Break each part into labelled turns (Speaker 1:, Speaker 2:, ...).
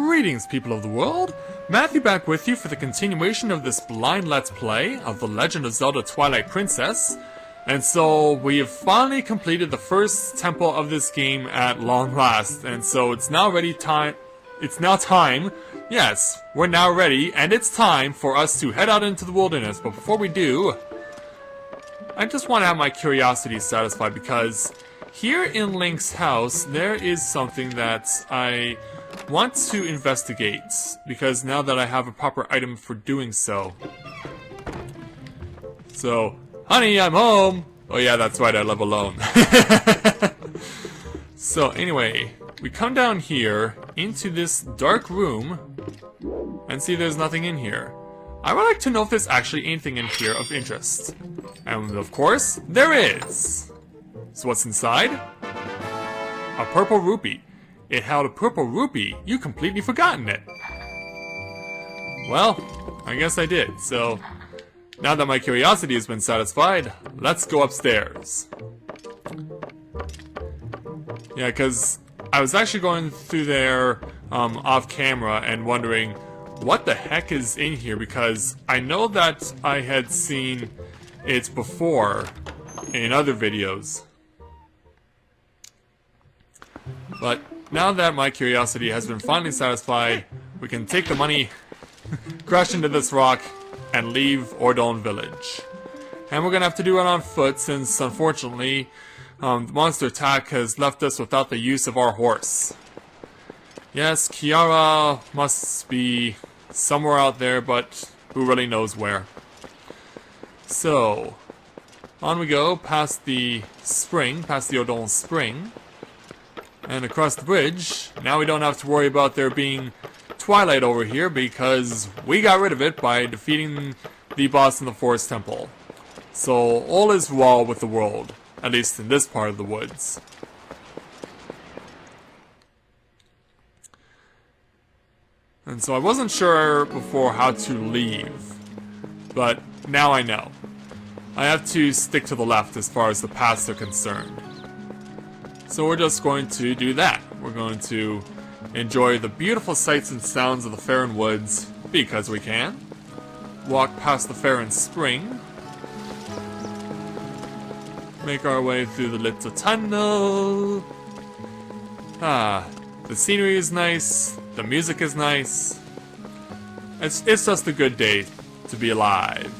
Speaker 1: Greetings, people of the world! Matthew back with you for the continuation of this blind Let's Play of The Legend of Zelda Twilight Princess. And so, we have finally completed the first temple of this game at long last, and so it's now time, yes, we're now ready, and it's time for us to head out into the wilderness. But before we do, I just want to have my curiosity satisfied, because here in Link's house, there is something that I want to investigate, because now that I have a proper item for doing so. So, honey, I'm home! Oh yeah, that's right, I live alone. So anyway, we come down here into this dark room and see there's nothing in here. I would like to know if there's actually anything in here of interest. And of course, there is! So what's inside? A purple rupee. It held a purple rupee. You completely forgotten it. Well, I guess I did. So, now that my curiosity has been satisfied, let's go upstairs. Yeah, because I was actually going through there off camera and wondering what the heck is in here, because I know that I had seen it before in other videos. But now that my curiosity has been finally satisfied, we can take the money, crash into this rock, and leave Ordon Village. And we're gonna have to do it on foot, since unfortunately, the monster attack has left us without the use of our horse. Yes, Kiara must be somewhere out there, but who really knows where. So, on we go, past the spring, past the Ordon Spring. And across the bridge, now we don't have to worry about there being Twilight over here, because we got rid of it by defeating the boss in the Forest Temple. So all is well with the world, at least in this part of the woods. And so I wasn't sure before how to leave, but now I know. I have to stick to the left as far as the paths are concerned. So we're just going to do that. We're going to enjoy the beautiful sights and sounds of the Faron Woods, because we can. Walk past the Faron Spring. Make our way through the little tunnel. Ah, the scenery is nice. The music is nice. It's just a good day to be alive.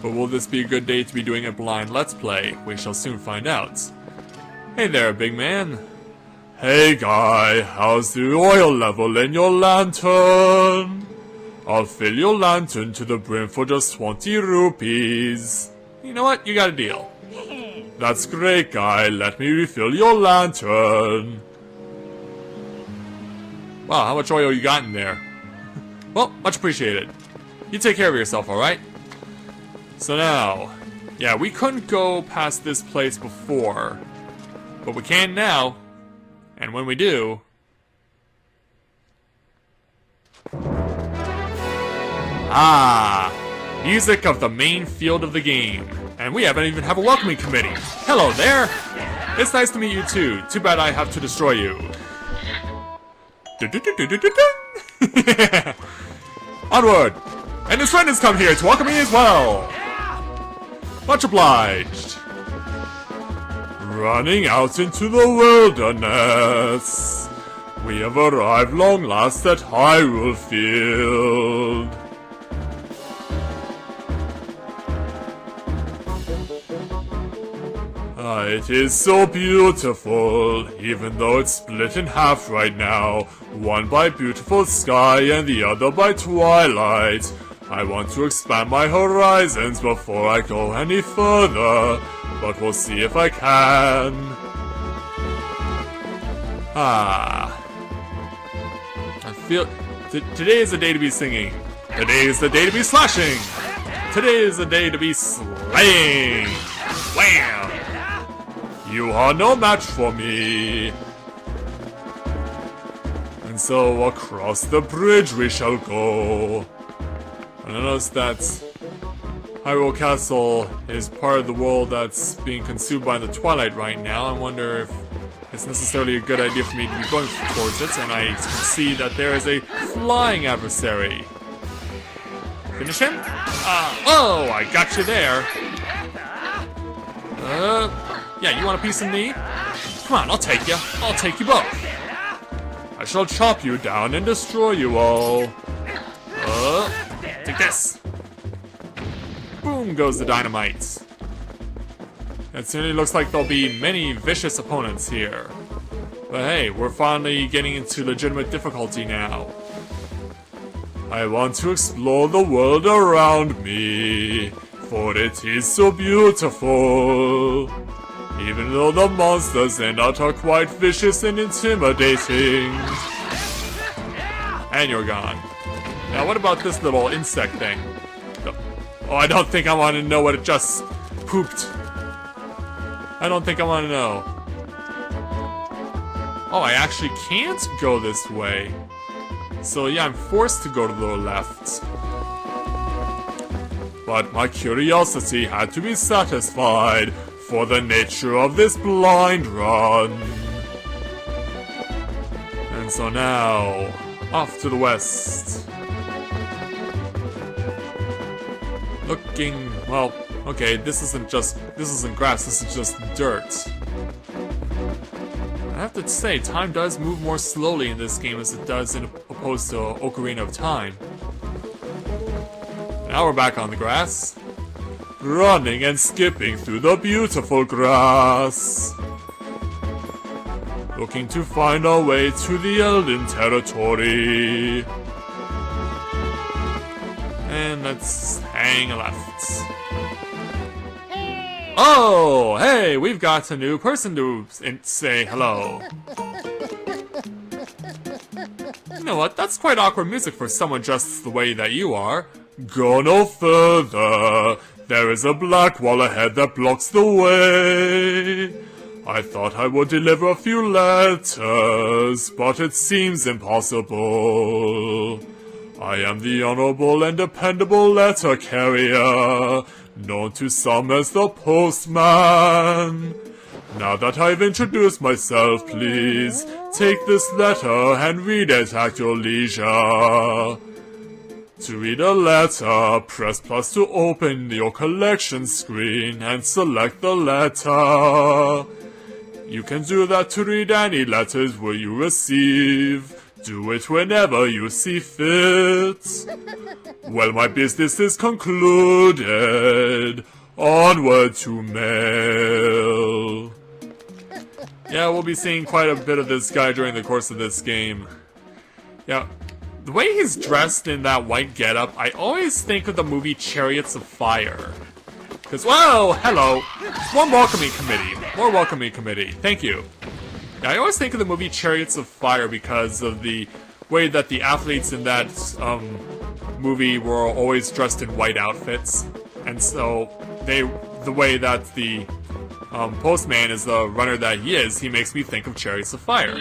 Speaker 1: But will this be a good day to be doing a blind Let's Play? We shall soon find out. Hey there, big man. Hey guy, how's the oil level in your lantern? I'll fill your lantern to the brim for just 20 rupees. You know what? You got a deal. That's great, guy. Let me refill your lantern. Wow, how much oil you got in there? Well, much appreciated. You take care of yourself, alright? So now, yeah, we couldn't go past this place before, but we can now, and when we do... Ah! Music of the main field of the game. And we haven't even have a welcoming committee. Hello there! It's nice to meet you too. Too bad I have to destroy you. Onward! And his friend has come here to welcome me as well! Much obliged. Running out into the wilderness. We have arrived long last at Hyrule Field. It is so beautiful, even though it's split in half right now. One by beautiful sky and the other by twilight. I want to expand my horizons before I go any further, but we'll see if I can. Ah. I feel... Today is the day to be singing. Today is the day to be slashing. Today is the day to be slaying. Wham! You are no match for me. And so across the bridge we shall go. And I noticed that Hyrule Castle is part of the world that's being consumed by the Twilight right now. I wonder if it's necessarily a good idea for me to be going towards it, and I can see that there is a flying adversary. Finish him? Oh, I got you there. Yeah, you want a piece of me? Come on, I'll take you. I'll take you both. I shall chop you down and destroy you all. Take this. Boom goes the dynamite. It certainly looks like there'll be many vicious opponents here. But hey, we're finally getting into legitimate difficulty now. I want to explore the world around me, for it is so beautiful. Even though the monsters in it are quite vicious and intimidating. And you're gone. Now what about this little insect thing? Oh, I don't think I want to know what it just pooped. I don't think I want to know. Oh, I actually can't go this way. So yeah, I'm forced to go to the left. But my curiosity had to be satisfied for the nature of this blind run. And so now, off to the west. Looking, well, okay, this isn't grass, this is just dirt. I have to say, time does move more slowly in this game as it does in opposed to Ocarina of Time. Now we're back on the grass. Running and skipping through the beautiful grass. Looking to find our way to the Elden territory. And let's hang left. Oh, hey, we've got a new person to say hello. You know what, that's quite awkward music for someone just the way that you are. Go no further, there is a black wall ahead that blocks the way. I thought I would deliver a few letters, but it seems impossible. I am the honorable and dependable letter carrier, known to some as the postman. Now that I've introduced myself, please take this letter and read it at your leisure. To read a letter, press plus to open your collection screen and select the letter. You can do that to read any letters where you receive. Do it whenever you see fit. Well, my business is concluded. Onward to mail. Yeah, we'll be seeing quite a bit of this guy during the course of this game. Yeah, the way he's dressed in that white getup, I always think of the movie Chariots of Fire. Because, whoa, hello. More welcoming committee. More welcoming committee. Thank you. Yeah, I always think of the movie Chariots of Fire because of the way that the athletes in that movie were always dressed in white outfits. And so, the way that the postman is the runner that he is, he makes me think of Chariots of Fire.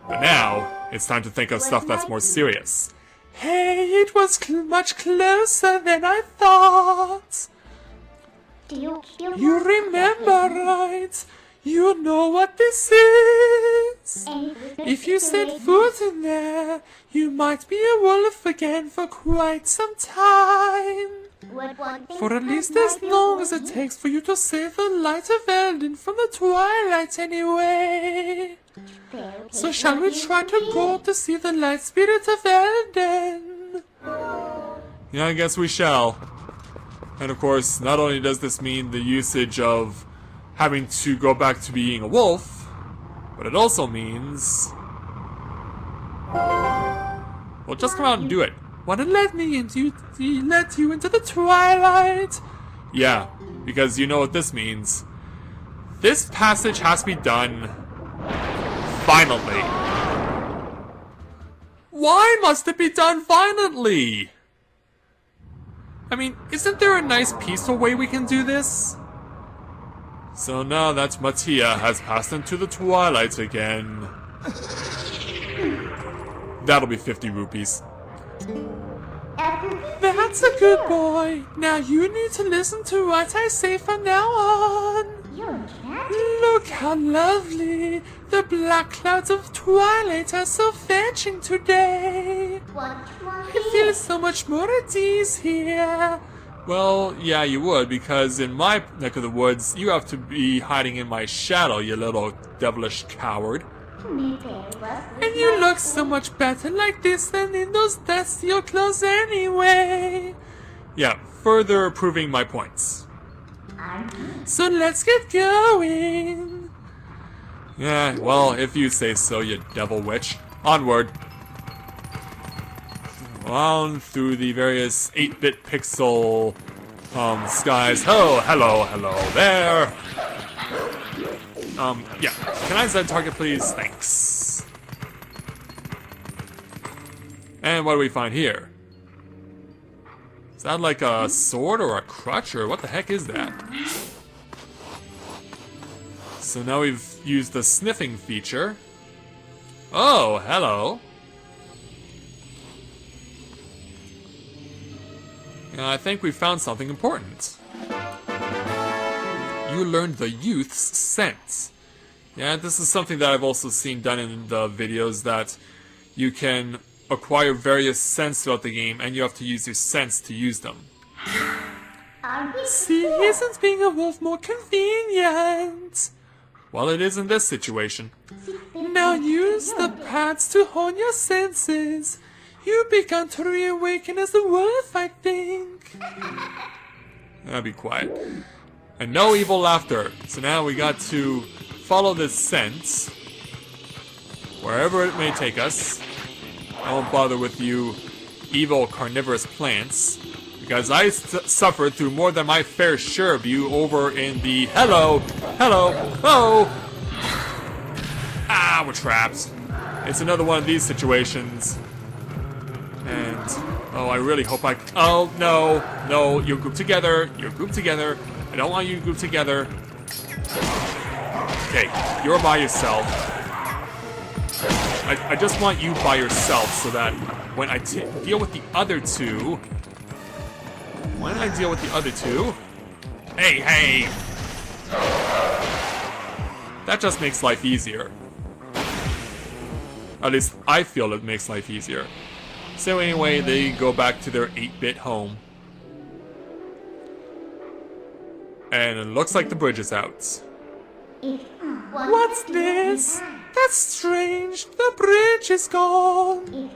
Speaker 1: But now, it's time to think of stuff that's more serious. Hey, it was much closer than I thought. You remember, right? You know what this is. If you set foot in there, you might be a wolf again for quite some time. For at least as long as it takes for you to save the light of Elden from the Twilight anyway. So shall we try to go to see the light spirit of Elden? Yeah, I guess we shall. And of course, not only does this mean the usage of having to go back to being a wolf, but it also means... well, just come out and do it. Wanna let me let you into the Twilight? Yeah, because you know what this means. This passage has to be done violently. Why must it be done violently? I mean, isn't there a nice peaceful way we can do this? So now that Mattia has passed into the Twilight again... that'll be 50 rupees. That's a good boy. Now you need to listen to what I say from now on. Look how lovely! The black clouds of Twilight are so fetching today! I feel so much more at ease here! Well, yeah, you would, because in my neck of the woods, you have to be hiding in my shadow, you little devilish coward. And you look so much better like this than in those dusty old clothes anyway! Yeah, further proving my points. So let's get going! Yeah, well, if you say so, you devil witch. Onward. On through the various 8-bit pixel skies. Oh, hello there! Yeah. Can I Z target, please? Thanks. And what do we find here? Is that like a sword or a crutch, or what the heck is that? So now we've used the sniffing feature. Oh, hello. I think we found something important. You learned the youth's scent. Yeah, this is something that I've also seen done in the videos, that you can acquire various scents throughout the game, and you have to use your sense to use them. See, isn't being a wolf more convenient? Well, it is in this situation. Now use the pads to hone your senses. You began to reawaken as a wolf, I think. Now be quiet. And no evil laughter. So now we got to follow this scent, wherever it may take us. I won't bother with you evil carnivorous plants, because I suffered through more than my fair share of you over in the... Hello! Ah, we're trapped. It's another one of these situations. And, oh, I really hope I... Oh, no, you're grouped together. I don't want you grouped together. Okay, you're by yourself. I just want you by yourself so that when I deal with the other two... Hey! That just makes life easier. At least I feel it makes life easier. So anyway, they go back to their 8-bit home. And it looks like the bridge is out. What's this? That's strange. The bridge is gone.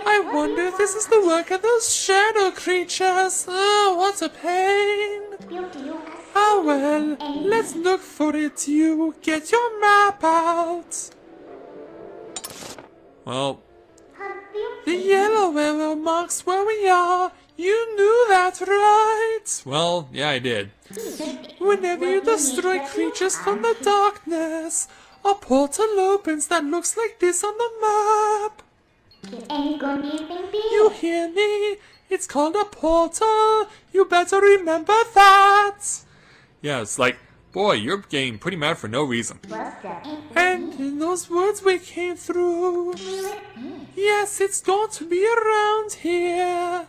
Speaker 1: I wonder if this is the work of those shadow creatures. Oh, what a pain. Oh well, let's look for it. You get your map out. Well, the yellow arrow marks where we are. You knew that, right? Well, yeah, I did. Whenever you destroy creatures from the darkness, a portal opens that looks like this on the map. You hear me? It's called a portal. You better remember that. Yeah, it's like, boy, you're getting pretty mad for no reason. And in those words we came through. Yes, it's going to be around here.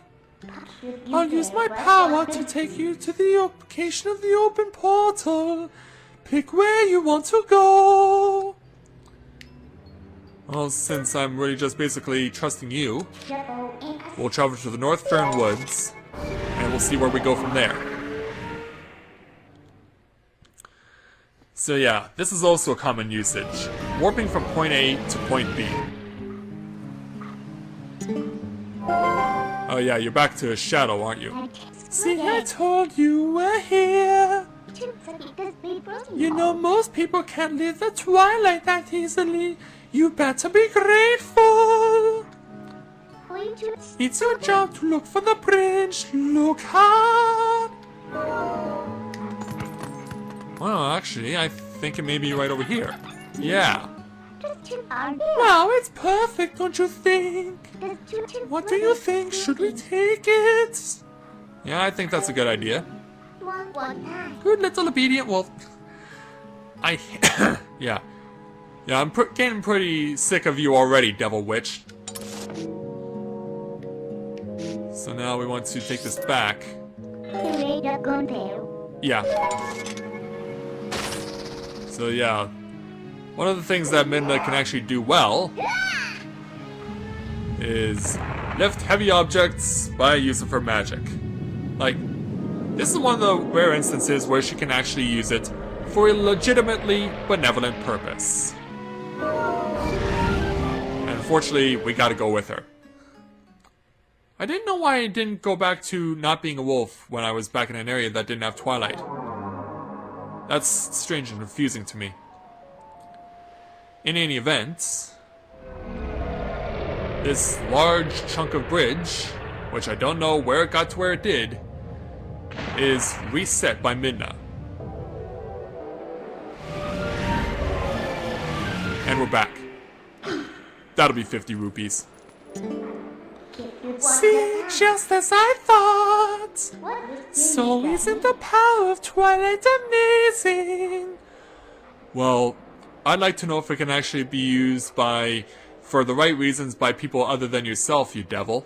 Speaker 1: I'll use my power to take you to the location of the open portal. Pick where you want to go. Well, since I'm really just basically trusting you, we'll travel to the Northern Woods, and we'll see where we go from there. So yeah, this is also a common usage. Warping from point A to point B. Oh yeah, you're back to a shadow, aren't you? See, I told you we're here. You know, most people can't leave the Twilight that easily. You better be grateful. It's your job to look for the bridge. Look hard. Well, actually, I think it may be right over here. Yeah. Wow, it's perfect, don't you think? What do you think? Should we take it? Yeah, I think that's a good idea. Good little obedient wolf. Yeah, I'm getting pretty sick of you already, Devil Witch. So now we want to take this back. Yeah. So yeah, one of the things that Midna can actually do well is lift heavy objects by use of her magic. Like, this is one of the rare instances where she can actually use it for a legitimately benevolent purpose. And unfortunately, we gotta go with her. I didn't know why I didn't go back to not being a wolf when I was back in an area that didn't have Twilight. That's strange and confusing to me. In any event, this large chunk of bridge, which I don't know where it got to where it did, is reset by Midna. And we're back. That'll be 50 rupees. See, just as I thought. So isn't the power of Twilight amazing? Well, I'd like to know if it can actually be used for the right reasons by people other than yourself, you devil.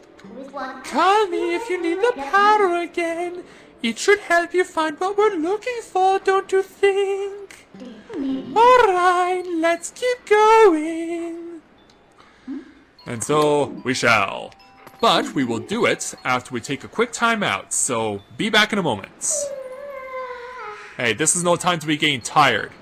Speaker 1: Call me if you need the power again. It should help you find what we're looking for, don't you think? Alright, let's keep going. And so, we shall. But we will do it after we take a quick time out, so be back in a moment. Hey, this is no time to be getting tired.